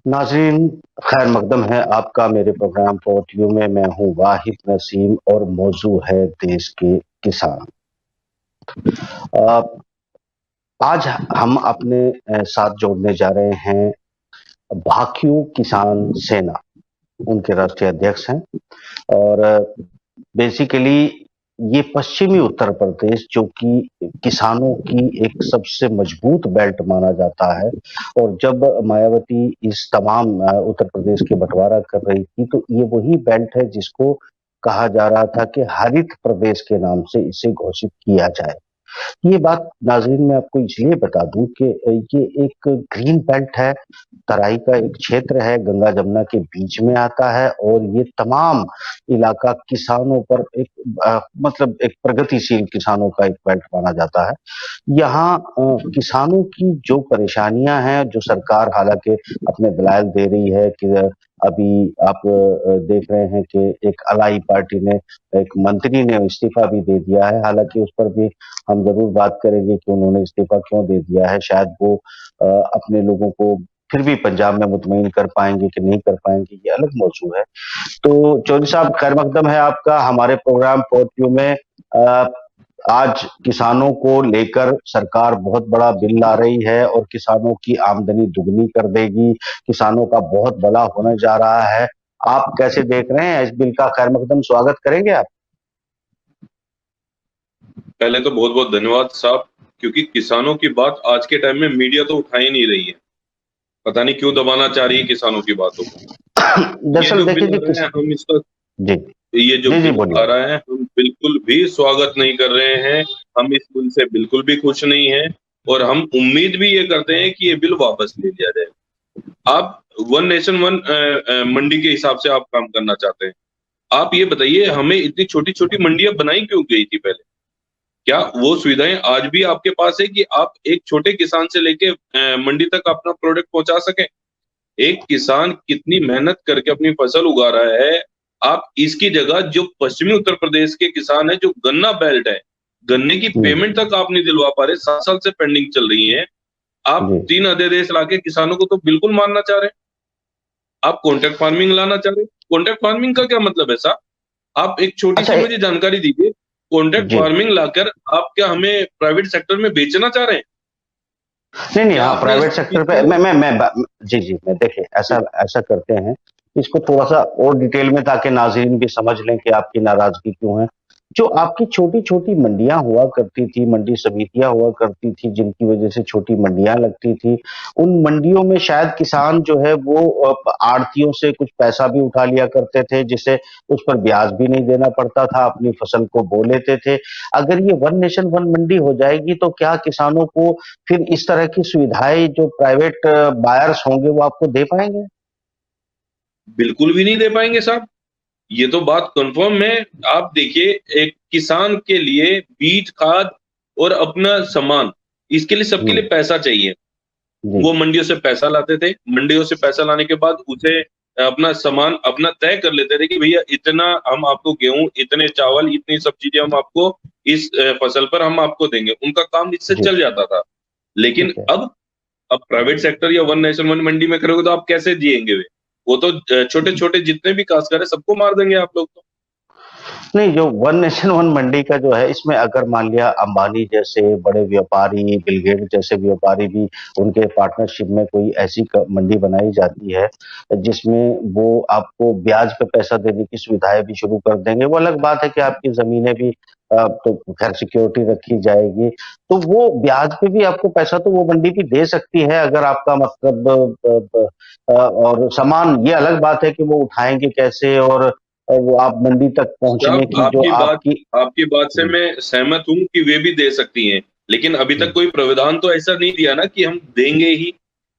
नाज़रीन, खैर मकदम है आपका मेरे प्रोग्राम पोर्टव्यू में। मैं हूँ वाहिद नसीम और मौजू है देश के किसान। अ, आज हम अपने साथ जोड़ने जा रहे हैं भाकियू किसान सेना। उनके राष्ट्रीय अध्यक्ष हैं और बेसिकली ये पश्चिमी उत्तर प्रदेश जो कि किसानों की एक सबसे मजबूत बेल्ट माना जाता है। और जब मायावती इस तमाम उत्तर प्रदेश के बंटवारा कर रही थी तो ये वही बेल्ट है जिसको कहा जा रहा था कि हरित प्रदेश के नाम से इसे घोषित किया जाए। ये बात नाज़रीन मैं आपको इसलिए बता दूं कि ये एक ग्रीन बेल्ट है, तराई का एक क्षेत्र है, गंगा जमुना के बीच में आता है और ये तमाम इलाका किसानों पर मतलब एक प्रगतिशील किसानों का एक बेल्ट माना जाता है। यहाँ किसानों की जो परेशानियां हैं, जो सरकार हालांकि अपने दलाइल दे रही है कि अभी आप देख रहे हैं कि एक अलाई पार्टी ने, एक मंत्री ने इस्तीफा भी दे दिया है। हालांकि उस पर भी हम जरूर बात करेंगे कि उन्होंने इस्तीफा क्यों दे दिया है। शायद वो अपने लोगों को फिर भी पंजाब में मुतमईन कर पाएंगे कि नहीं कर पाएंगे, ये अलग मौजू है। तो चौधरी साहब, खैर मकदम है आपका हमारे प्रोग्राम पोर्टव्यू में। आज किसानों को लेकर सरकार बहुत बड़ा बिल ला रही है और किसानों की आमदनी दुगनी कर देगी, किसानों का बहुत भला होने जा रहा है। आप कैसे देख रहे हैं इस बिल का? खैर मकदम स्वागत करेंगे आप? पहले तो बहुत बहुत धन्यवाद साहब, क्योंकि किसानों की बात आज के टाइम में मीडिया तो उठा ही नहीं रही है। पता नहीं क्यों दबाना चाह रही है किसानों की बातों को। ये दरअसल जो देखिए बिल आ जी, रहा है हम इसका जी ये जो जी जी बिल बोलिए। आ रहा है हम बिल्कुल भी स्वागत नहीं कर रहे हैं। हम इस बिल से बिल्कुल भी खुश नहीं हैं और हम उम्मीद भी ये करते हैं कि ये बिल वापस ले लिया जाए। आप वन नेशन वन मंडी के हिसाब से आप काम करना चाहते हैं। आप ये बताइए, हमें इतनी छोटी छोटी मंडियां बनाई क्यों गई थी पहले? क्या वो सुविधाएं आज भी आपके पास है कि आप एक छोटे किसान से लेके मंडी तक अपना प्रोडक्ट पहुंचा सकें? एक किसान कितनी मेहनत करके अपनी फसल उगा रहा है। आप इसकी जगह जो पश्चिमी उत्तर प्रदेश के किसान है, जो गन्ना बेल्ट है, गन्ने की हम्म, पेमेंट तक आप नहीं दिलवा पा रहे, 7 साल से पेंडिंग चल रही है। आप जी। 3 अध्यादेश लाके किसानों को तो बिल्कुल मारना चाह रहे हैं। आप कॉन्ट्रैक्ट फार्मिंग लाना चाह रहे हैं। कॉन्ट्रैक्ट फार्मिंग का क्या मतलब है साहब? आप एक छोटी अच्छा सी मुझे जानकारी दीजिए। कॉन्ट्रैक्ट जी। फार्मिंग लाकर आप क्या हमें प्राइवेट सेक्टर में बेचना चाह रहे हैं? नहीं नहीं, क्या हाँ आपने इस प्राइवेट चीज सेक्टर पे को जी जी, मैं देखिए ऐसा ऐसा करते हैं, इसको थोड़ा सा और डिटेल में ताकि नाजरीन भी समझ लें कि आपकी नाराजगी क्यों है। जो आपकी छोटी छोटी मंडियां हुआ करती थी, मंडी समितियां हुआ करती थी, जिनकी वजह से छोटी मंडियां लगती थी, उन मंडियों में शायद किसान जो है वो आड़तियों से कुछ पैसा भी उठा लिया करते थे, जिससे उस पर ब्याज भी नहीं देना पड़ता था, अपनी फसल को बो लेते थे। अगर ये वन नेशन वन मंडी हो जाएगी तो क्या किसानों को फिर इस तरह की सुविधाएं जो प्राइवेट बायर्स होंगे वो आपको दे पाएंगे? बिल्कुल भी नहीं दे पाएंगे साहब। ये तो बात कंफर्म है। आप देखिए, एक किसान के लिए बीज, खाद और अपना सामान, इसके लिए सबके हम्म, लिए पैसा चाहिए। जी वो मंडियों से पैसा लाते थे। मंडियों से पैसा लाने के बाद उसे अपना सामान अपना तय कर लेते थे कि भैया इतना हम आपको गेहूं, इतने चावल, इतनी सब चीजें हम आपको इस फसल पर हम आपको देंगे। उनका काम इससे जी, चल जाता था। लेकिन ठीक है। अब प्राइवेट सेक्टर या वन नेशन वन मंडी में करोगे तो आप कैसे जिएंगे वे? वो तो छोटे छोटे जितने भी काश्तकार है सबको मार देंगे आप लोग तो। नहीं, जो वन नेशन वन मंडी का जो है, इसमें अगर मान लिया अंबानी जैसे बड़े व्यापारी, बिल गेट्स जैसे व्यापारी भी, उनके पार्टनरशिप में कोई ऐसी मंडी बनाई जाती है जिसमें वो आपको ब्याज पे पैसा देने की सुविधाएं भी शुरू कर देंगे। वो अलग बात है कि आपकी जमीनें भी तो खैर सिक्योरिटी रखी जाएगी, तो वो ब्याज पे भी आपको पैसा तो वो मंडी भी दे सकती है, अगर आपका मतलब और सामान, ये अलग बात है कि वो उठाएंगे कैसे और वो आप मंडी तक पहुंचने साहब, की जो आपकी। आपकी बात से मैं सहमत हूँ कि वे भी दे सकती हैं, लेकिन अभी तक कोई प्रावधान तो ऐसा नहीं दिया ना कि हम देंगे ही।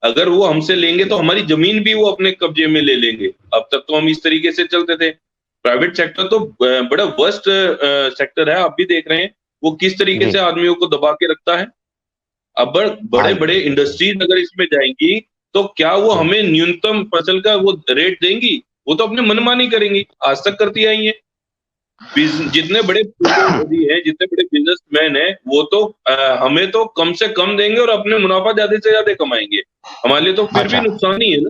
अगर वो हमसे लेंगे तो हमारी जमीन भी वो अपने कब्जे में ले लेंगे। अब तक तो हम इस तरीके से चलते थे। प्राइवेट सेक्टर तो बड़ा वर्स्ट सेक्टर है। आप भी देख रहे हैं वो किस तरीके जी से आदमियों को दबा के रखता है। अब बड़े हाँ बड़े इंडस्ट्रीज अगर इसमें जाएंगी तो क्या वो जी हमें न्यूनतम फसल का वो रेट देंगी? वो तो अपने मनमानी करेंगी, आज तक करती आई है। जितने बड़े पूंजीपति हैं, जितने बड़े बिजनेसमैन हैं, वो तो हमें तो कम से कम देंगे और अपने मुनाफा ज्यादा से ज्यादा कमाएंगे। हमारे लिए तो फिर भी अच्छा, नुकसान ही है ना।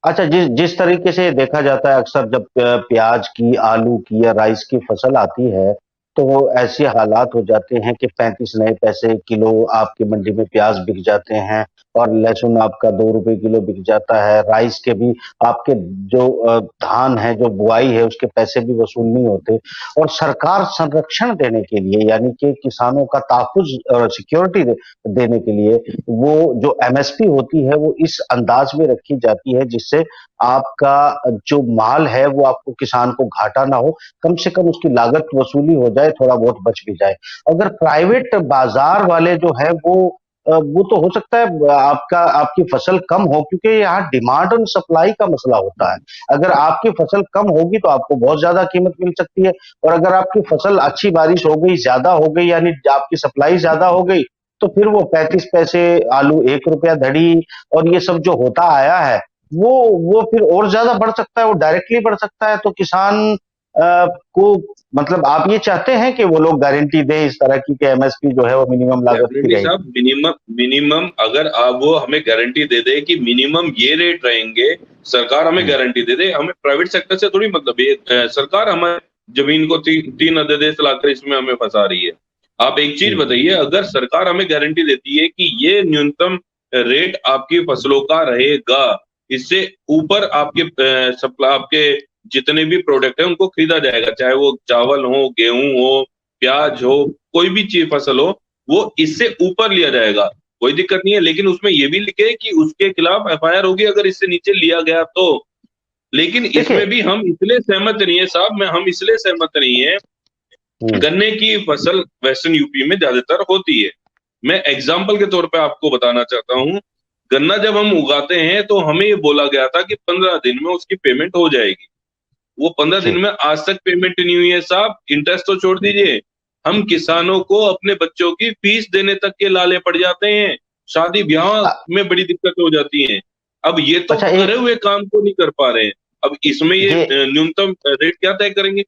अच्छा, जिस जिस तरीके से देखा जाता है अक्सर जब प्याज की, आलू की या राइस की फसल आती है, तो ऐसे हालात हो जाते हैं कि 35 नए पैसे किलो आपकी मंडी में प्याज बिक जाते हैं और लहसुन आपका 2 रुपए किलो बिक जाता है। राइस के भी आपके जो धान है, जो बुआई है, उसके पैसे भी वसूल नहीं होते और सरकार संरक्षण देने के लिए यानी कि किसानों का तहफ़्फ़ुज़ सिक्योरिटी देने के लिए वो जो एमएसपी होती है वो इस अंदाज में रखी जाती है जिससे आपका जो माल है वो आपको किसान को घाटा ना हो, कम से कम उसकी लागत वसूली हो जाए, थोड़ा बहुत बच भी जाए। अगर प्राइवेट बाजार वाले जो है वो तो हो सकता है आपका आपकी फसल कम हो क्योंकि यहाँ डिमांड एंड सप्लाई का मसला होता है। अगर आपकी फसल कम होगी तो आपको बहुत ज्यादा कीमत मिल सकती है और अगर आपकी फसल अच्छी बारिश हो गई, ज्यादा हो गई यानी आपकी सप्लाई ज्यादा हो गई तो फिर वो 35 पैसे आलू 1 रुपया धड़ी और ये सब जो होता आया है, वो फिर और ज़्यादा बढ़ सकता है, वो डायरेक्टली बढ़ सकता है। तो किसान को मतलब आप ये चाहते हैं कि वो लोग गारंटी दें इस तरह की कि एमएसपी जो है वो मिनिमम लागत की डेफिनेटली साहब, रहेगी? मिनिमम मिनिमम अगर आप वो हमें गारंटी दे दे कि मिनिमम ये रेट रहेंगे, सरकार हमें हुँ, गारंटी दे दे, हमें प्राइवेट सेक्टर से थोड़ी मतलब ये सरकार हमारे जमीन को तीन अध्यादेश लाकर इसमें हमें फंसा रही है। आप एक चीज हुँ, बताइए, अगर सरकार हमें गारंटी देती है कि ये न्यूनतम रेट आपकी फसलों का रहेगा, इससे ऊपर आपके सप्लाई आपके जितने भी प्रोडक्ट है उनको खरीदा जाएगा, चाहे वो चावल हो, गेहूं हो, प्याज हो, कोई भी चीज फसल हो, वो इससे ऊपर लिया जाएगा, कोई दिक्कत नहीं है। लेकिन उसमें ये भी लिखे कि उसके खिलाफ एफआईआर होगी अगर इससे नीचे लिया गया तो। लेकिन इसमें देखिए भी हम इसलिए सहमत नहीं है साहब, मैं हम इसलिए सहमत नहीं है, हुँ, गन्ने की फसल वेस्टर्न यूपी में ज्यादातर होती है। मैं एग्जाम्पल के तौर पे आपको बताना चाहता हूँ, गन्ना जब हम उगाते हैं तो हमें ये बोला गया था कि 15 दिन में उसकी पेमेंट हो जाएगी। वो 15 दिन जी। में आज तक पेमेंट नहीं हुई है साहब, इंटरेस्ट तो छोड़ दीजिए। हम किसानों को अपने बच्चों की फीस देने तक के लाले पड़ जाते हैं, शादी-ब्याह अ, में बड़ी दिक्कत हो जाती है। अब ये तो अच्छा करे एक हुए काम को नहीं कर पा रहे हैं, अब इसमें ये ये न्यूनतम रेट क्या तय करेंगे?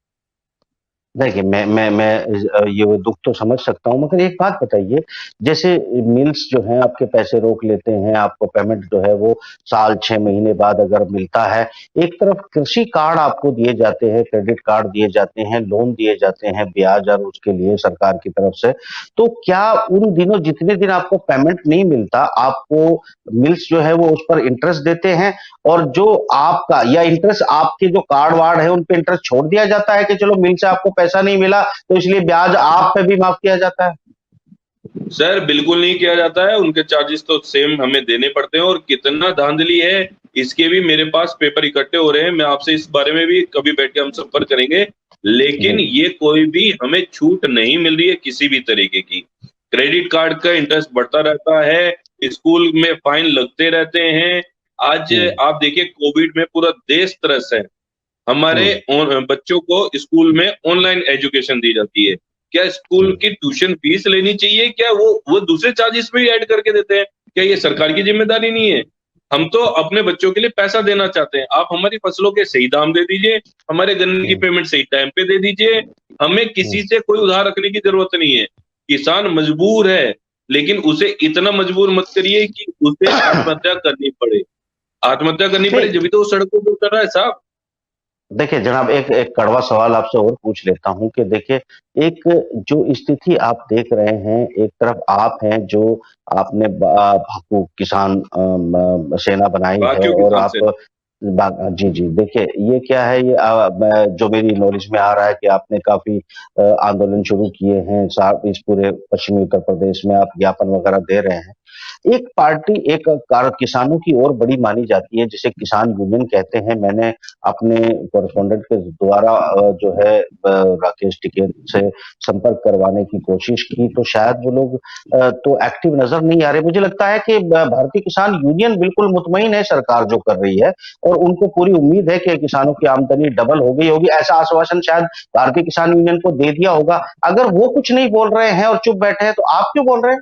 देखिए, मैं ये वो दुःख तो समझ सकता हूँ, मगर एक बात बताइए, जैसे मिल्स जो हैं आपके पैसे रोक लेते हैं, आपको पेमेंट जो है वो साल 6 महीने बाद अगर मिलता है, एक तरफ कृषि कार्ड आपको दिए जाते हैं, क्रेडिट कार्ड दिए जाते हैं, लोन दिए जाते हैं ब्याज और उसके लिए सरकार की तरफ से, तो क्या उन दिनों जितने दिन आपको पेमेंट नहीं मिलता, आपको मिल्स जो है वो उस पर इंटरेस्ट देते हैं और जो आपका या इंटरेस्ट आपके जो कार्ड वार्ड है उन पे इंटरेस्ट छोड़ दिया जाता है कि चलो मिल से आपको पैसा नहीं मिला तो इसलिए ब्याज आप पे भी माफ किया जाता है? सर बिल्कुल नहीं किया जाता है, उनके चार्जेस तो सेम हमें देने पड़ते हैं और कितना धांधली है, इसके भी मेरे पास पेपर इकट्ठे हो रहे हैं, मैं आपसे इस बारे में भी कभी बैठ के हम संपर्क करेंगे। जी। लेकिन ये कोई भी हमें छूट नहीं मिल रही है किसी भी तरीके की। क्रेडिट कार्ड का इंटरेस्ट बढ़ता रहता है, स्कूल में फाइन लगते रहते हैं। आज हुँ, आप देखिए कोविड में पूरा देश त्रस्त है। हमारे हुँ, बच्चों को स्कूल में ऑनलाइन एजुकेशन दी जाती है। क्या स्कूल हुँ, की ट्यूशन फीस लेनी चाहिए? क्या वो दूसरे चार्जेस में ही ऐड करके देते हैं? क्या ये सरकार की ज़िम्मेदारी नहीं है? हम तो अपने बच्चों के लिए पैसा देना चाहते हैं। आप हमारी फसलों के सही दाम दे दीजिए, हमारे गन्ने की हुँ, पेमेंट सही टाइम पे दे दीजिए। हमें हुँ। किसी से कोई उधार रखने की ज़रूरत नहीं है। किसान मजबूर है, लेकिन उसे इतना मजबूर मत करिए कि उसे आत्महत्या करनी पड़े। आत्महत्या करनी पड़े नहीं, जभी तो वो सड़कों पे उतर रहा है साहब। देखिए जनाब एक एक कड़वा सवाल आपसे और पूछ लेता हूँ कि देखिए एक जो स्थिति आप देख रहे हैं, एक तरफ आप हैं जो आपने भक्कू किसान सेना बनाई है बाकियों और किसान आप से जी, जी। देखिए ये क्या है ये मैं जो मेरी नॉलेज में आ रहा है कि आपने काफ़ी आंदोलन शुरू किए हैं सा इस पूरे पश्चिमी उत्तर प्रदेश में आप ज्ञापन वगैरह दे रहे हैं। एक पार्टी एक कार किसानों की ओर बड़ी मानी जाती है जिसे किसान यूनियन कहते हैं। मैंने अपने कॉरेस्पोंडेंट के द्वारा जो है राकेश टिकैत से संपर्क करवाने की कोशिश की तो शायद वो लोग तो एक्टिव नज़र नहीं आ रहे। मुझे लगता है कि ब भारतीय किसान यूनियन बिल्कुल मुतमईन है सरकार जो कर रही है और उनको पूरी उम्मीद है कि किसानों की आमदनी डबल हो गई होगी। ऐसा आश्वासन शायद भारतीय किसान यूनियन को दे दिया होगा। अगर वो कुछ नहीं बोल रहे हैं और चुप बैठे हैं तो आप क्यों बोल रहे हैं?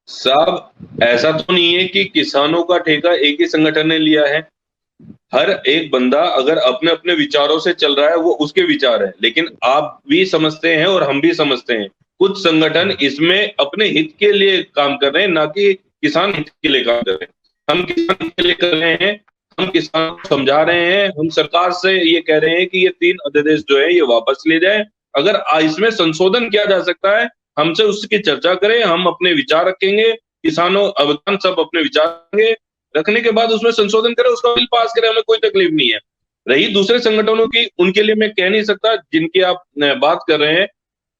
साहब, ऐसा तो नहीं है कि किसानों का ठेका एक ही संगठन ने लिया है। हर एक बंदा अगर अपने-अपने विचारों से चल रहा है, वो उसके विचार हैं। लेकिन आप भी समझते हैं और हम भी समझते हैं, कुछ संगठन इसमें अपने हित के लिए काम कर रहे हैं, ना कि किसान हित के लिए काम कर रहे हैं। हम किसान हित के लिए कर रहे हैं, हम किसानों को समझा रहे हैं, हम सरकार से ये कह रहे हैं कि ये 3 अध्यादेश जो है ये वापस ले जाएँ। अगर इसमें संशोधन किया जा सकता है, हमसे उसकी चर्चा करें, हम अपने विचार रखेंगे, किसानों अवदान सब अपने विचार रखेंगे, रखने के बाद उसमें संशोधन करें, उसका बिल पास करें, हमें कोई तकलीफ नहीं है। रही दूसरे संगठनों की, उनके लिए मैं कह नहीं सकता, जिनकी आप बात कर रहे हैं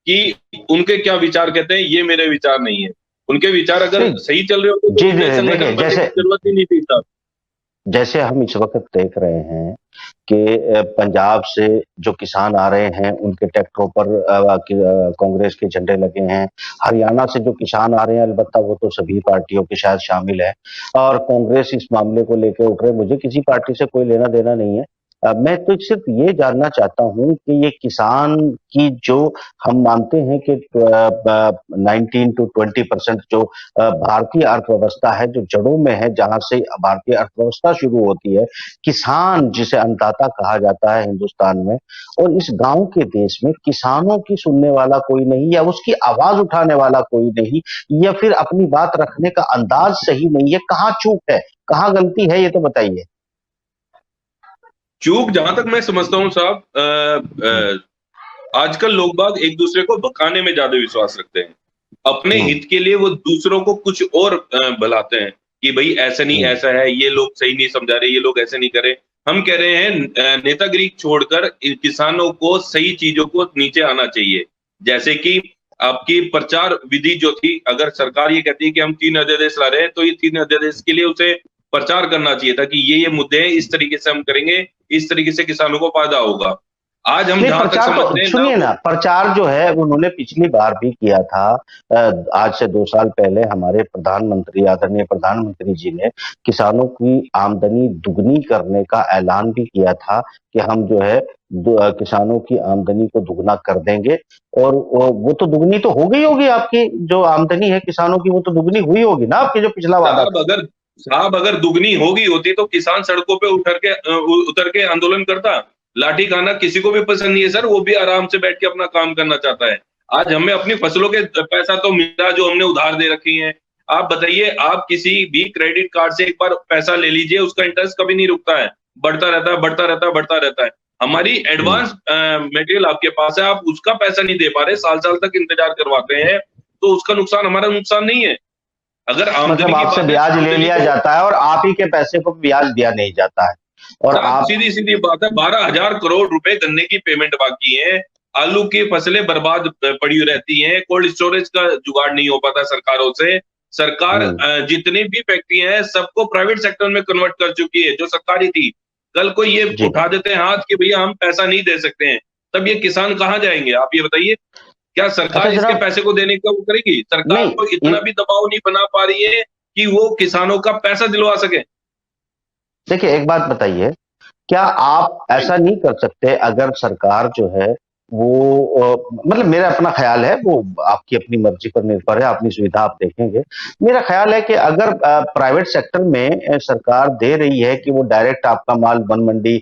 कि उनके क्या विचार कहते हैं, ये मेरे विचार नहीं है। उनके विचार अगर सही चल रहे होते तो जी, इतने संगठन देखिए बनने की जरूरत ही नहीं थी साहब। जैसे हम इस वक़्त देख रहे हैं कि पंजाब से जो किसान आ रहे हैं, उनके ट्रैक्टरों पर कांग्रेस के झंडे लगे हैं। हरियाणा से जो किसान आ रहे हैं, अलबत्ता वो तो सभी पार्टियों के शायद शामिल है और कांग्रेस इस मामले को लेके उठ रहे हैं। मुझे किसी पार्टी से कोई लेना-देना नहीं है। मैं तो सिर्फ ये जानना चाहता हूँ कि ये किसान की जो हम मानते हैं कि 19 टू 20% जो भारतीय अर्थव्यवस्था है, जो जड़ों में है, जहाँ से भारतीय अर्थव्यवस्था शुरू होती है, किसान जिसे अन्नदाता कहा जाता है हिंदुस्तान में, और इस गाँव के देश में किसानों की सुनने वाला कोई नहीं या उसकी आवाज़ उठाने वाला कोई नहीं या फिर अपनी बात रखने का अंदाज़ सही नहीं है। कहाँ चूक है? कहाँ गलती है? ये तो बताइए। चूक जहां तक मैं समझता हूँ साहब, आजकल लोग बाग एक दूसरे को भकाने में ज्यादा विश्वास रखते हैं। अपने हित के लिए वो दूसरों को कुछ और भलाते हैं कि भाई ऐसा नहीं, ऐसा है, ये लोग सही नहीं समझा रहे, ये लोग ऐसे नहीं करे। हम कह रहे हैं नेतागिरी छोड़कर किसानों को सही चीजों को नीचे आना चाहिए। जैसे कि आपकी प्रचार विधि जो थी, अगर सरकार ये कहती है कि हम 3 अध्यादेश ला रहे हैं, तो ये 3 अध्यादेश के लिए उसे प्रचार करना चाहिए था कि ये मुद्दे हैं, इस तरीके से हम करेंगे, इस तरीके से किसानों को फायदा होगा। आज हम जहां तक प्रचार समझते तो हैं सुनिए ना, प्रचार जो है उन्होंने पिछली बार भी किया था। आज से 2 साल पहले हमारे प्रधानमंत्री, आदरणीय प्रधानमंत्री जी ने किसानों की आमदनी दुगनी करने का ऐलान भी किया था कि हम जो है किसानों की आमदनी को दुगना कर देंगे और वो तो दुगनी तो हो गई होगी। आपकी जो आमदनी है किसानों की वो तो दुगनी हुई होगी ना, आपकी जो पिछला वादा था। साहब अगर दुगनी होगी होती तो किसान सड़कों पे उतर के आंदोलन करता। लाठी खाना किसी को भी पसंद नहीं है सर, वो भी आराम से बैठ के अपना काम करना चाहता है। आज हमें अपनी फसलों के पैसा तो मिला जो हमने उधार दे रखी है। आप बताइए, आप किसी भी क्रेडिट कार्ड से एक बार पैसा ले लीजिए, उसका इंटरेस्ट कभी नहीं रुकता है, बढ़ता रहता है, बढ़ता रहता है, बढ़ता रहता है। हमारी एडवांस मटेरियल आपके पास है, आप उसका पैसा नहीं दे पा रहे, साल साल तक इंतजार करवाते हैं, तो उसका नुकसान हमारा नुकसान नहीं है। अगर आमदनी मतलब आपसे ब्याज ले लिया जाता है और आप ही के पैसे को ब्याज दिया नहीं जाता है और आप सीधी बात है, 12,000 करोड़ रुपए गन्ने की पेमेंट बाकी है। आलू की फसलें बर्बाद पड़ी रहती हैं, कोल्ड स्टोरेज का जुगाड़ नहीं हो पाता सरकारों से। सरकार जितनी भी फैक्ट्री हैं सबको प्राइवेट सेक्टर में कन्वर्ट कर चुकी है जो सरकारी थी। कल को ये उठा देते हैं हाथ कि भैया हम पैसा नहीं दे सकते हैं, तब ये किसान कहाँ जाएंगे? आप ये बताइए। क्या सरकार इसके पैसे को देने का वो करेगी? सरकार को इतना भी दबाव नहीं बना पा रही है कि वो किसानों का पैसा दिलवा सके। देखिए एक बात बताइए, क्या आप ऐसा नहीं कर सकते अगर सरकार जो है वो मतलब मेरा अपना ख्याल है, वो आपकी अपनी मर्जी पर निर्भर है, अपनी सुविधा आप देखेंगे। मेरा ख्याल है कि अगर प्राइवेट सेक्टर में सरकार दे रही है कि वो डायरेक्ट आपका माल वन मंडी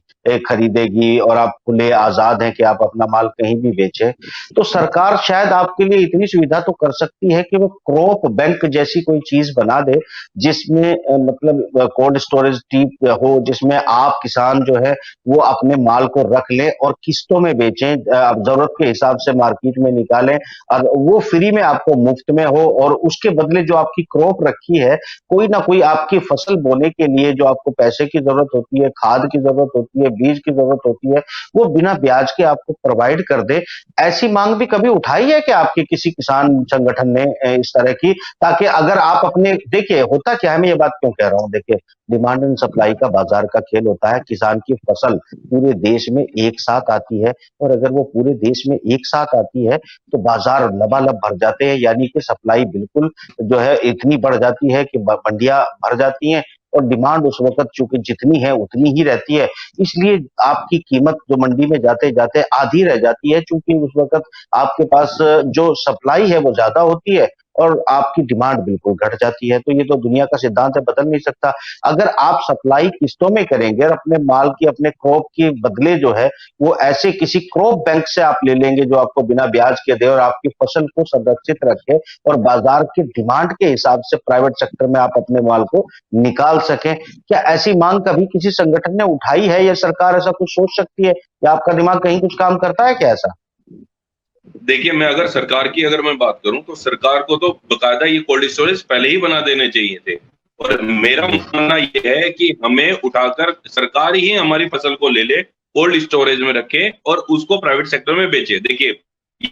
खरीदेगी और आप खुले आजाद हैं कि आप अपना माल कहीं भी बेचें, तो सरकार शायद आपके लिए इतनी सुविधा तो कर सकती है कि वो क्रॉप बैंक जैसी कोई चीज बना दे, जिसमें मतलब कोल्ड स्टोरेज डीप हो, जिसमें आप किसान जो है वो अपने माल को रख लें और किस्तों में बेचें, जरूरत के हिसाब से मार्केट में निकालें और वो फ्री में आपको मुफ्त में हो और उसके बदले जो आपकी क्रॉप रखी है, कोई ना कोई आपकी फसल बोने के लिए जो आपको पैसे की जरूरत होती है, खाद की जरूरत होती है, बीज की जरूरत होती है, वो बिना ब्याज के आपको प्रोवाइड कर दे। ऐसी मांग भी कभी उठाई है कि आपके किसी किसान संगठन ने इस तरह की, ताकि अगर आप अपने देखिए होता क्या है, मैं ये बात क्यों कह रहा हूं, देखिए डिमांड एंड सप्लाई का बाजार का खेल होता है। किसान की फसल पूरे देश में एक साथ आती है और अगर वो पूरे देश में एक साथ आती है तो बाजार लबालब भर जाते हैं, यानी कि सप्लाई बिल्कुल जो है इतनी बढ़ जाती है कि मंडियां भर जाती हैं और डिमांड उस वक्त चूंकि जितनी है उतनी ही रहती है, इसलिए आपकी कीमत जो मंडी में जाते जाते आधी रह जाती है, चूंकि उस वक्त आपके पास जो सप्लाई है वो ज्यादा होती है और आपकी डिमांड बिल्कुल घट जाती है। तो ये तो दुनिया का सिद्धांत है, बदल नहीं सकता। अगर आप सप्लाई किस्तों में करेंगे और अपने माल की, अपने क्रॉप के बदले जो है वो ऐसे किसी क्रॉप बैंक से आप ले लेंगे जो आपको बिना ब्याज के दे और आपकी फसल को संरक्षित रखे और बाजार की डिमांड के हिसाब से प्राइवेट सेक्टर में आप अपने माल को निकाल सकें, क्या ऐसी मांग कभी किसी संगठन ने उठाई है या सरकार ऐसा कुछ सोच सकती है, या आपका दिमाग कहीं कुछ काम करता है क्या ऐसा? देखिए, मैं अगर सरकार की अगर मैं बात करूं तो सरकार को तो बकायदा ये कोल्ड स्टोरेज पहले ही बना देने चाहिए थे। और मेरा मानना ये है कि हमें उठाकर सरकार ही हमारी फसल को ले ले, कोल्ड स्टोरेज में रखे और उसको प्राइवेट सेक्टर में बेचे। देखिए,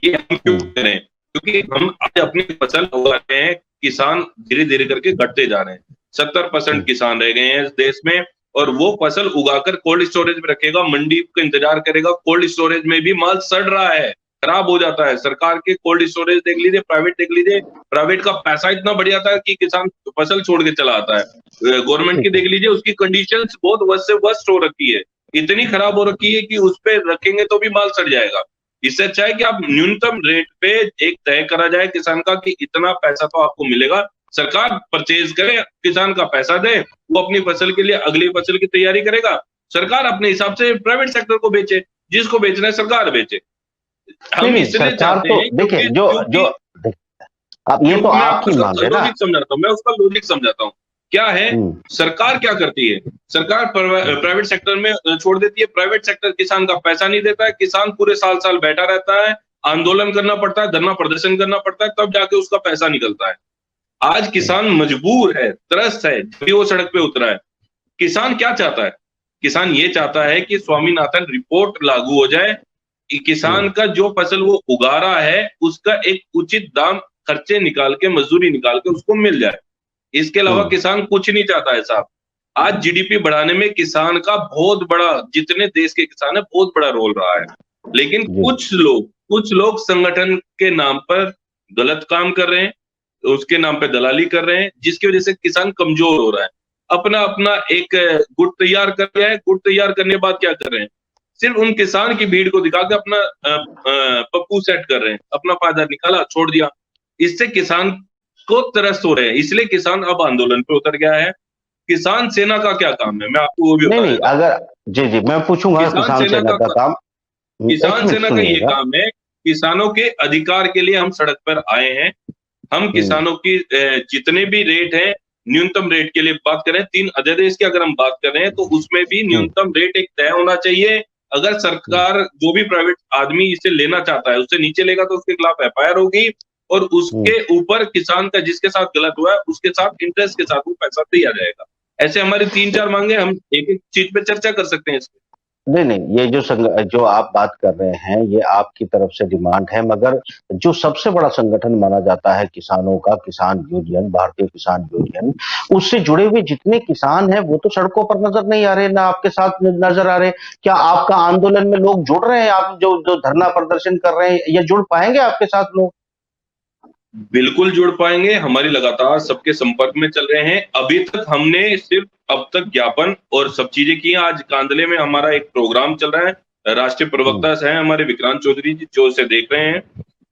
ये हम क्यों करें? क्योंकि हम आज अपनी फसल उगा रहे हैं, किसान धीरे-धीरे करके घटते जा रहे हैं। 70% किसान रह गए हैं इस देश में और वो फसल उगाकर कोल्ड स्टोरेज में रखेगा, मंडी का इंतजार करेगा, कोल्ड स्टोरेज में भी माल सड़ रहा है, खराब हो जाता है। सरकार के कोल्ड स्टोरेज देख लीजिए, प्राइवेट देख लीजिए, प्राइवेट का पैसा इतना बढ़ जाता है कि किसान फसल छोड़ के चला आता है। गवर्नमेंट की देख लीजिए, उसकी कंडीशंस बहुत वर्स्ट से वर्स्ट हो रखी है, इतनी खराब हो रखी है कि उस पे रखेंगे तो भी माल सड़ जाएगा। इससे अच्छा है कि आप न्यूनतम रेट पे एक तय करा जाए किसान का कि इतना पैसा तो आपको मिलेगा, सरकार परचेज करे, किसान का पैसा दे, वो अपनी फसल के लिए अगली फसल की तैयारी करेगा, सरकार अपने हिसाब से प्राइवेट सेक्टर को बेचे, जिसको बेचना है सरकार बेचे। नहीं हम नहीं, इसलिए सरकार चाहते तो हैं देखिए क्योंकि जो जो क्योंकि अब ये तो मैं आपकी आपको मांग है ना। लॉजिक समझाता हूँ, मैं उसका लॉजिक समझाता हूँ। क्या है, हम्म। सरकार क्या करती है? सरकार प्राइवेट सेक्टर में छोड़ देती है, प्राइवेट सेक्टर किसान का पैसा नहीं देता है, किसान पूरे साल-साल बैठा रहता है, आंदोलन करना पड़ता है, धरना प्रदर्शन करना पड़ता है, तब जाके उसका पैसा निकलता है। आज किसान मजबूर है, त्रस्त है, जब भी वो सड़क पे उतरा है। किसान क्या चाहता है? किसान ये चाहता है कि स्वामीनाथन रिपोर्ट लागू हो जाए कि किसान का जो फसल वो उगा रहा है, उसका एक उचित दाम खर्चे निकाल के, मजदूरी निकाल के उसको मिल जाए। इसके अलावा किसान कुछ नहीं चाहता है साहब। आज जीडीपी बढ़ाने में किसान का बहुत बड़ा, जितने देश के किसान है, बहुत बड़ा रोल रहा है। लेकिन जी। कुछ लोग संगठन के नाम पर गलत काम कर रहे हैं, उसके नाम पे दलाली कर रहे हैं, जिसकी वजह से किसान कमजोर हो रहा है। अपना-अपना एक गुट तैयार कर रहे हैं, गुट तैयार करने के बाद क्या कर रहे हैं? सिर्फ उन किसान की भीड़ को दिखा के अपना पप्पू सेट कर रहे हैं, अपना फायदा निकाला, छोड़ दिया। इससे किसान को त्रस्त हो रहे हैं, इसलिए किसान अब आंदोलन पे उतर गया है। किसान सेना का क्या काम है? मैं आपको वो भी नहीं बता नहीं, देता हूँ। अगर जी जी मैं पूछूंगा किसान किसान सेना सेना का का काम। एक किसान मिनट सेना का ये सुनिएगा। काम है, किसानों के अधिकार के लिए हम सड़क पर आए हैं। हम किसानों की जितने भी रेट हैं, न्यूनतम रेट के लिए बात करें, 3 अध्यादेश की अगर हम बात कर रहे हैं, तो उसमें भी न्यूनतम रेट एक तय होना चाहिए। अगर सरकार जो भी प्राइवेट आदमी इसे लेना चाहता है, उससे नीचे लेगा तो उसके खिलाफ एफआईआर होगी और उसके ऊपर किसान का जिसके साथ गलत हुआ है, उसके साथ इंटरेस्ट के साथ वो पैसा दिया जाएगा। ऐसे हमारी 3-4 मांगे, हम एक-एक चीज पे चर्चा कर सकते हैं इसमें। नहीं नहीं, ये जो आप बात कर रहे हैं ये आपकी तरफ से डिमांड है, मगर जो सबसे बड़ा संगठन माना जाता है किसानों का, किसान यूनियन, भारतीय किसान यूनियन, उससे जुड़े हुए जितने किसान हैं वो तो सड़कों पर नजर नहीं आ रहे, ना आपके साथ नजर आ रहे। क्या आपका आंदोलन में लोग जुड़ रहे हैं? आप जो जो धरना प्रदर्शन कर रहे हैं, या जुड़ पाएंगे आपके साथ लोग? बिल्कुल जुड़ पाएँगे, हमारी लगातार सबके संपर्क में चल रहे हैं। अभी तक हमने सिर्फ़ अब तक ज्ञापन और सब चीज़ें की हैं। आज कांदले में हमारा एक प्रोग्राम चल रहा है। राष्ट्रीय प्रवक्ता हैं हमारे विक्रांत चौधरी जी, जो उसे देख रहे हैं।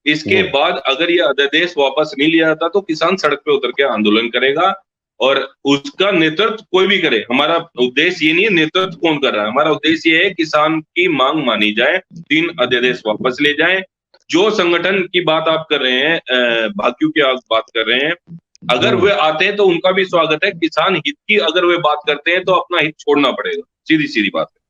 इसके बाद अगर ये अध्यादेश वापस नहीं लिया जाता, तो किसान सड़क पे उतर के आंदोलन करेगा और उसका नेतृत्व कोई भी करे। हमारा उद्देश्य ये नहीं है नेतृत्व कौन कर रहा है, हमारा उद्देश्य ये है किसान की माँग मानी जाए, 3 अध्यादेश वापस ले जाएँ। जो संगठन की बात आप कर रहे हैं, भाकियू की आप बात कर रहे हैं, अगर वे आते हैं तो उनका भी स्वागत है। किसान हित की अगर वे बात करते हैं तो अपना हित छोड़ना पड़ेगा, सीधी-सीधी बात है।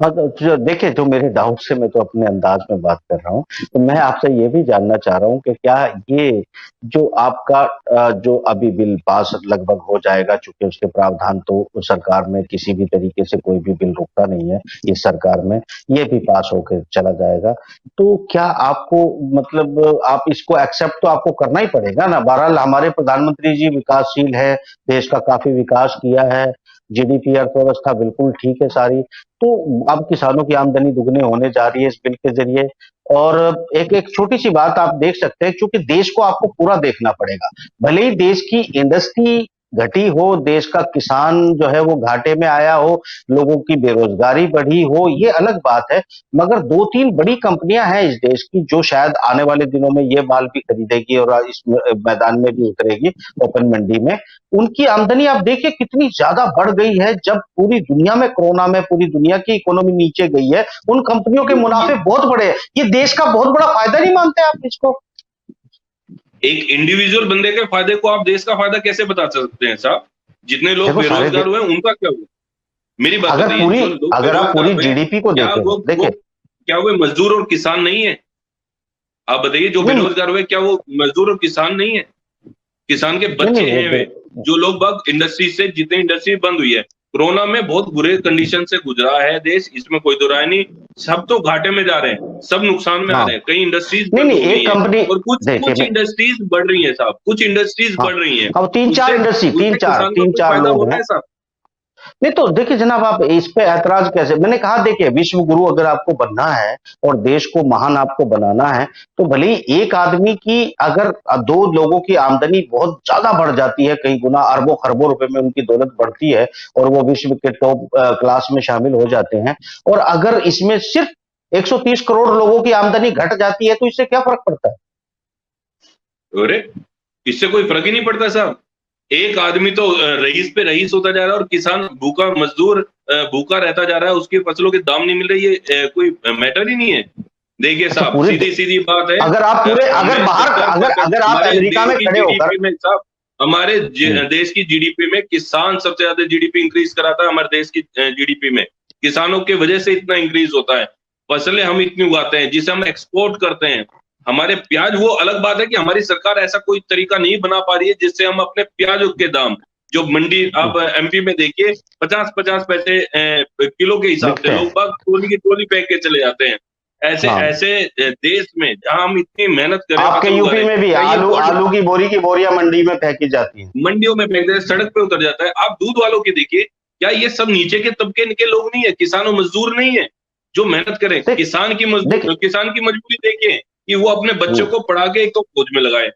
हाँ, तो देखिए, जो मेरे डाउट से मैं तो अपने अंदाज में बात कर रहा हूँ, तो मैं आपसे ये भी जानना चाह रहा हूँ कि क्या ये जो आपका जो अभी बिल पास लगभग हो जाएगा, चूंकि उसके प्रावधान तो सरकार में किसी भी तरीके से कोई भी बिल रुकता नहीं है इस सरकार में, ये भी पास होकर चला जाएगा, तो क्या आपको मतलब आप इसको एक्सेप्ट तो आपको करना ही पड़ेगा ना? बहरहाल हमारे प्रधानमंत्री जी विकासशील है, देश का काफी विकास किया है, जीडीपी अर्थव्यवस्था बिल्कुल ठीक है सारी, तो अब किसानों की आमदनी दुगनी होने जा रही है इस बिल के जरिए। और एक एक छोटी सी बात आप देख सकते हैं, क्योंकि देश को आपको पूरा देखना पड़ेगा, भले ही देश की इंडस्ट्री घटी हो, देश का किसान जो है वो घाटे में आया हो, लोगों की बेरोजगारी बढ़ी हो, ये अलग बात है। मगर 2-3 बड़ी कंपनियां हैं इस देश की जो शायद आने वाले दिनों में ये माल भी खरीदेगी और इस मैदान में भी उतरेगी ओपन मंडी में। उनकी आमदनी आप देखिए कितनी ज्यादा बढ़ गई है। जब पूरी दुनिया में कोरोना में पूरी दुनिया की इकोनॉमी नीचे गई है, उन कंपनियों के मुनाफे बहुत बड़े हैं। ये देश का बहुत बड़ा फायदा नहीं मानते आप इसको? एक इंडिविजुअल बंदे के फायदे को आप देश का फायदा कैसे बता सकते हैं साहब? जितने लोग देखो बेरोजगार हुए उनका क्या हुआ? मेरी बात अगर बताइए, पूरी जो लोग अगर आप बेरोजगार पूरी हुए जीडीपी को क्या वो देखिए क्या वो मजदूर और किसान नहीं है? आप बताइए, जो नहीं बेरोजगार हुए क्या वो मजदूर और किसान नहीं है? किसान के नहीं बच्चे नहीं हैं वे। जो लोग बाग इंडस्ट्री से, जितनी इंडस्ट्री बंद हुई है, कोरोना में बहुत बुरे कंडीशन से गुजरा है देश, इसमें कोई दो राय नहीं। सब तो घाटे में जा रहे हैं, सब नुकसान में आ हाँ रहे हैं, कई इंडस्ट्रीज नहीं बंद नहीं हो गई एक हैं कंपनी और कुछ देखिए कुछ मैं इंडस्ट्रीज बढ़ रही हैं साहब, कुछ इंडस्ट्रीज हाँ बढ़ रही हैं। अब तीन चार उससे इंडस्ट्री उससे किसान का तीन कोई चार फायदा हो लोग रहा हैं। है साहब? नहीं तो देखिए जनाब, आप इस पे ऐतराज कैसे? मैंने कहा देखिए, विश्व गुरु अगर आपको बनना है और देश को महान आपको बनाना है, तो भले ही एक आदमी की अगर दो लोगों की आमदनी बहुत ज्यादा बढ़ जाती है, कई गुना अरबों खरबों रुपए में उनकी दौलत बढ़ती है और वो विश्व के टॉप क्लास में शामिल हो जाते हैं, और अगर इसमें सिर्फ 130 करोड़ लोगों की आमदनी घट जाती है तो इससे क्या फर्क पड़ता है? अरे, इससे कोई फर्क ही नहीं पड़ता साहब। एक आदमी तो रईस पे रईस होता जा रहा है और किसान भूखा मजदूर भूखा रहता जा रहा है, उसकी फसलों के दाम नहीं मिल रही, ये कोई मैटर ही नहीं है। देखिए अच्छा साहब, पूरे सीधी सीधी बात है। अगर आप पूरे अगर हमें बाहर सत्तर अगर अगर आप हमारे अमेरिका देश में की खड़े होकर जीडीपी में साहब, हमारे हम्म, देश की जीडीपी में किसान सबसे ज्यादा जीडीपी इंक्रीज कराता है। हमारे देश की जीडीपी में किसानों की वजह से इतना इंक्रीज होता है। फसलें हम इतनी उगाते हैं जिसे हम एक्सपोर्ट करते हैं। हमारे प्याज, वो अलग बात है कि हमारी सरकार ऐसा कोई तरीका नहीं बना पा रही है जिससे हम अपने प्याज के दाम, जो मंडी आप एमपी में देखिए, 50-50 पैसे किलो के हिसाब बिकते से हैं। लोग बाग ट्रोली की ट्रोली फेंक के चले जाते हैं। ऐसे हाँ ऐसे देश में जहां हम इतनी मेहनत करें, आपके फसल उगा यूपी रहे हैं, में भी क्या ये आलू अफोर्ड, आलू की बोरियां मंडी में फेंकी जाती हैं। मंडियों में फेंक दे, सड़क पे उतर जाता है। आप दूध वालों की देखिए, क्या ये सब नीचे के तबके के लोग नहीं है? किसान और मजदूर नहीं है जो मेहनत करें? देख देख किसान की मजबूरी देखिए कि वो अपने बच्चों को पढ़ा के एक तो फौज में लगाए,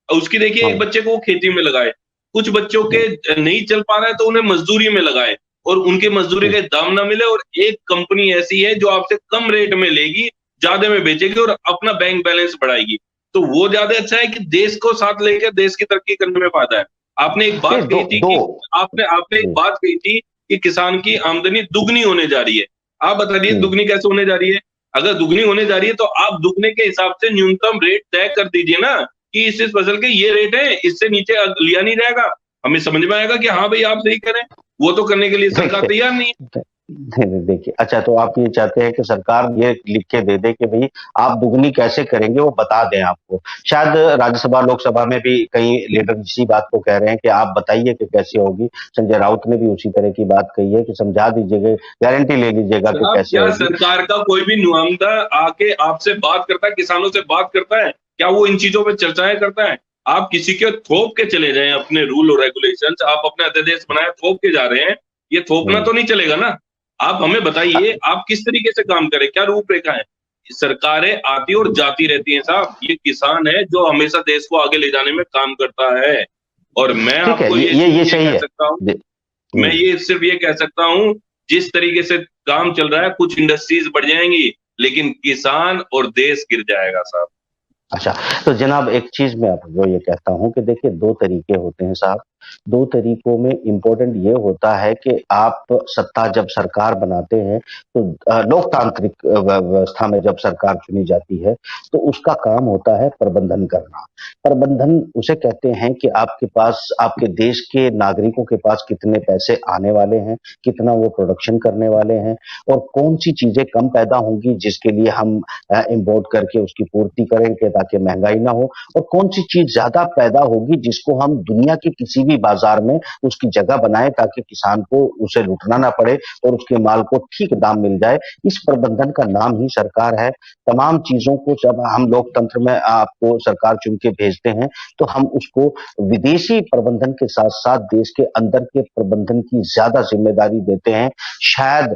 और उसकी देखिए एक हाँ बच्चे को वो खेती में लगाए, कुछ बच्चों के नहीं चल पा रहा है तो उन्हें मजदूरी में लगाए, और उनके मजदूरी के दाम ना मिले, और एक कंपनी ऐसी है जो आपसे कम रेट में लेगी, ज्यादा में बेचेगी और अपना बैंक बैलेंस बढ़ाएगी। तो वो ज्यादा अच्छा है कि देश को साथ लेकर देश की तरक्की करने में फायदा है। आपने एक नहीं बात दो कही थी दो कि आपने आपने एक बात कही थी कि किसान की आमदनी दुगनी होने जा रही है। आप बताइए दुगनी कैसे होने जा रही है? अगर दुगनी होने जा रही है तो आप दुगने के हिसाब से न्यूनतम रेट तय कर दीजिए ना, कि इस फसल के ये रेट है, इससे नीचे लिया नहीं जाएगा। हमें समझ में आएगा कि हाँ भाई आप सही करें। वो तो करने के लिए सरकार तैयार नहीं है। नहीं देखिए, अच्छा तो आप ये चाहते हैं कि सरकार ये लिख के दे दे कि भाई आप दुगनी कैसे करेंगे, वो बता दें आपको। शायद राज्यसभा लोकसभा में भी कई लीडर इसी बात को कह रहे हैं कि आप बताइए कि कैसे होगी। संजय राउत ने भी उसी तरह की बात कही है कि समझा दीजिएगा, गारंटी ले लीजिएगा कि साहब, कैसे क्या होगी। सरकार का कोई भी नुमाइंदा आके आपसे बात करता है, किसानों से बात करता है? क्या वो इन चीजों पे चर्चाएं करता है? आप किसी के थोप के चले जाएं अपने रूल और रेगुलेशंस, आप अपने अध्यादेश बनाए थोप के जा रहे हैं, ये थोपना हम्म, तो नहीं चलेगा ना। आप हमें बताइए, आप किस तरीके से काम करें, क्या रूपरेखा है? सरकारें आती और जाती रहती हैं साहब, ये किसान है जो हमेशा देश को आगे ले जाने में काम करता है। और मैं ठीक है, आपको ये ये सिर्फ ये सही कह है। सकता हूँ, मैं हम्म। ये सिर्फ ये कह सकता हूँ, जिस तरीके से काम चल रहा है, कुछ इंडस्ट्रीज बढ़ जाएंगी, लेकिन किसान और देश गिर जाएगा साहब। अच्छा, तो जनाब एक चीज मैं आपको ये कहता हूँ कि देखिए 2 तरीके होते हैं साहब। 2 तरीकों में इम्पोर्टेंट ये होता है कि आप सत्ता जब सरकार बनाते हैं तो लोकतांत्रिक व्यवस्था में जब सरकार चुनी जाती है तो उसका काम होता है प्रबंधन करना। प्रबंधन उसे कहते हैं कि आपके पास, आपके देश के नागरिकों के पास कितने पैसे आने वाले हैं, कितना वो प्रोडक्शन करने वाले हैं, और कौन सी चीजें कम पैदा होंगी जिसके लिए हम इम्पोर्ट करके उसकी पूर्ति करेंगे ताकि महंगाई ना हो, और कौन सी चीज ज्यादा पैदा होगी जिसको हम दुनिया के किसी भी बाजार में उसकी जगह बनाए ताकि किसान को उसे लूटना ना पड़े और उसके माल को ठीक दाम मिल जाए। इस प्रबंधन का नाम ही सरकार है। तमाम चीजों को जब हम लोकतंत्र में आपको सरकार चुन के भेजते हैं तो हम उसको विदेशी प्रबंधन के साथ साथ देश के अंदर के प्रबंधन की ज्यादा जिम्मेदारी देते हैं। शायद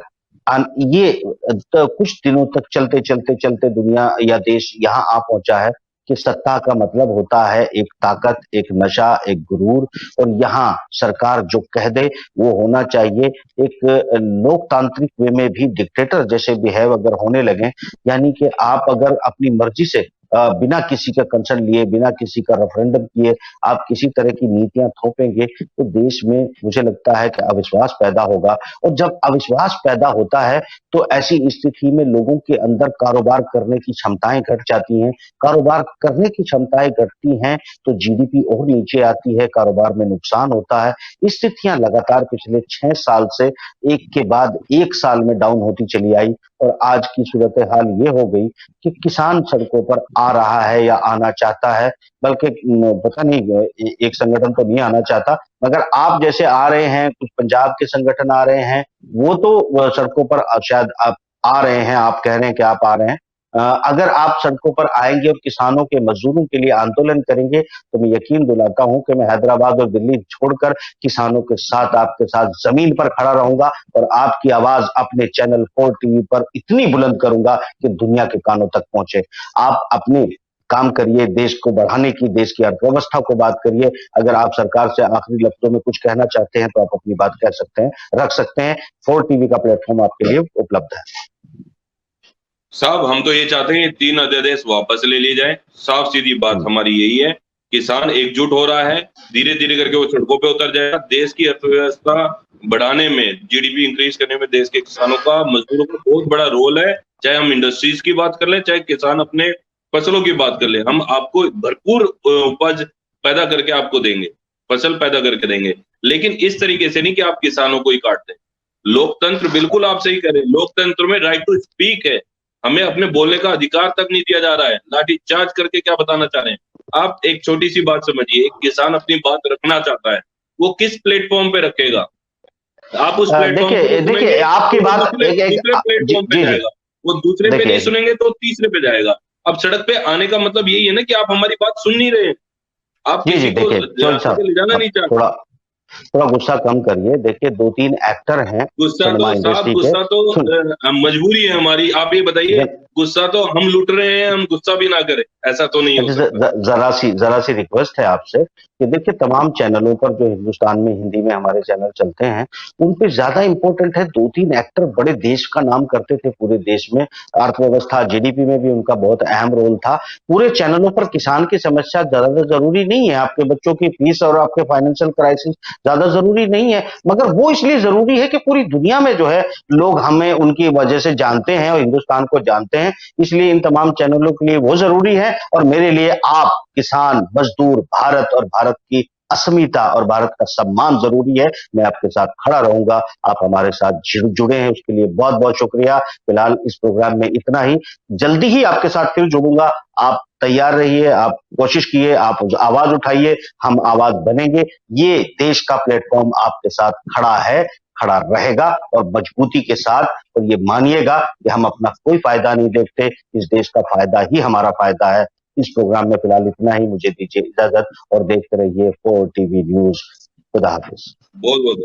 ये कुछ दिनों तक चलते चलते चलते दुनिया या देश यहाँ आ पहुंचा है कि सत्ता का मतलब होता है एक ताकत, एक नशा, एक गुरूर, और यहाँ सरकार जो कह दे वो होना चाहिए। एक लोकतांत्रिक वे में भी डिक्टेटर जैसे बिहेव अगर होने लगे, यानी कि आप अगर अपनी मर्जी से बिना किसी का कंसर्न लिए, बिना किसी का रेफरेंडम किए आप किसी तरह की नीतियां थोपेंगे, तो देश में मुझे लगता है कि अविश्वास पैदा होगा। और जब अविश्वास पैदा होता है तो ऐसी स्थिति में लोगों के अंदर कारोबार करने की क्षमताएं घट जाती हैं। कारोबार करने की क्षमताएं घटती हैं तो जीडीपी और नीचे आती है, कारोबार में नुकसान होता है। स्थितियां लगातार पिछले 6 साल से एक के बाद एक साल में डाउन होती चली आई, और आज की सूरत हाल ये हो गई कि किसान सड़कों पर आ रहा है या आना चाहता है, बल्कि पता नहीं एक संगठन तो नहीं आना चाहता, मगर आप जैसे आ रहे हैं, कुछ पंजाब के संगठन आ रहे हैं, वो तो सड़कों पर शायद आप आ रहे हैं, आप कह रहे हैं कि आप आ रहे हैं। अगर आप सड़कों पर आएंगे और किसानों के मजदूरों के लिए आंदोलन करेंगे, तो मैं यकीन दिलाता हूं कि मैं हैदराबाद और दिल्ली छोड़कर किसानों के साथ, आपके साथ जमीन पर खड़ा रहूंगा और आपकी आवाज अपने चैनल 4 टीवी पर इतनी बुलंद करूंगा कि दुनिया के कानों तक पहुंचे। आप अपने काम करिए, देश को बढ़ाने की, देश की अर्थव्यवस्था को बात करिए। अगर आप सरकार से आखिरी लफ्जों में कुछ कहना चाहते हैं तो आप अपनी बात कह सकते हैं, रख सकते हैं। 4 टीवी का प्लेटफॉर्म आपके लिए उपलब्ध है। साहब हम तो ये चाहते हैं 3 अध्यादेश वापस ले लिए जाए। साफ सीधी बात हमारी यही है, किसान एकजुट हो रहा है, धीरे धीरे करके वो सड़कों पे उतर जाएगा। देश की अर्थव्यवस्था बढ़ाने में, जीडीपी इंक्रीज करने में देश के किसानों का, मजदूरों का बहुत बड़ा रोल है। चाहे हम इंडस्ट्रीज की बात कर लें, चाहे किसान अपने फसलों की बात कर ले, हम आपको भरपूर उपज पैदा करके आपको देंगे, फसल पैदा करके देंगे, लेकिन इस तरीके से नहीं कि आप किसानों को ही काट दें। लोकतंत्र बिल्कुल आप सही करें, लोकतंत्र में राइट टू स्पीक है, हमें अपने बोलने का अधिकार तक नहीं दिया जा रहा है। लाठी चार्ज करके क्या बताना चाह रहे हैं आप? एक छोटी सी बात समझिए, एक किसान अपनी बात रखना चाहता है, वो किस प्लेटफॉर्म पे रखेगा? आप उस प्लेटफॉर्म पे देखिए आपकी बात दूसरे प्लेटफॉर्म पे जाएगा, वो दूसरे पे नहीं सुनेंगे तो तीसरे पे जाएगा। अब सड़क पे आने का मतलब यही है ना कि आप हमारी बात सुन नहीं रहे, आप किसी को ले जाना नहीं चाहते। थोड़ा गुस्सा कम करिए। देखिए 2-3 एक्टर हैं सिनेमा इंडस्ट्री के। गुस्सा तो मजबूरी है हमारी। आप ये बताइए, गुस्सा तो हम लूट रहे हैं, हम गुस्सा भी ना करें, ऐसा तो नहीं हो सकता। जरा सी रिक्वेस्ट है आपसे कि देखिए तमाम चैनलों पर जो हिंदुस्तान में हिंदी में हमारे चैनल चलते हैं, उन पे ज्यादा इंपॉर्टेंट है 2-3 एक्टर बड़े देश का नाम करते थे पूरे देश में, अर्थव्यवस्था जीडीपी में भी उनका बहुत अहम रोल था। पूरे चैनलों पर किसान की समस्या ज्यादा जरूरी नहीं है, आपके बच्चों की फीस और आपके फाइनेंशियल क्राइसिस ज्यादा जरूरी नहीं है, मगर वो इसलिए जरूरी है कि पूरी दुनिया में जो है लोग हमें उनकी वजह से जानते हैं और हिंदुस्तान को जानते हैं, इसलिए इन तमाम चैनलों के लिए वो जरूरी है। और मेरे लिए आप, किसान, मजदूर, भारत और भारत की अस्मिता और भारत का सम्मान जरूरी है। मैं आपके साथ खड़ा रहूंगा। आप हमारे साथ जुड़े हैं उसके लिए बहुत बहुत शुक्रिया। फिलहाल इस प्रोग्राम में इतना ही, जल्दी ही आपके साथ फिर जुड़ूंगा। आप तैयार रहिए, आप कोशिश कीजिए, आप आवाज उठाइए, हम आवाज बनेंगे। ये देश का प्लेटफॉर्म आपके साथ खड़ा है, खड़ा रहेगा और मजबूती के साथ। और ये मानिएगा कि हम अपना कोई फायदा नहीं देखते, इस देश का फायदा ही हमारा फायदा है। इस प्रोग्राम में फिलहाल इतना ही, मुझे दीजिए इजाजत और देखते रहिए 4 टीवी न्यूज। खुदा हाफिज। बहुत बहुत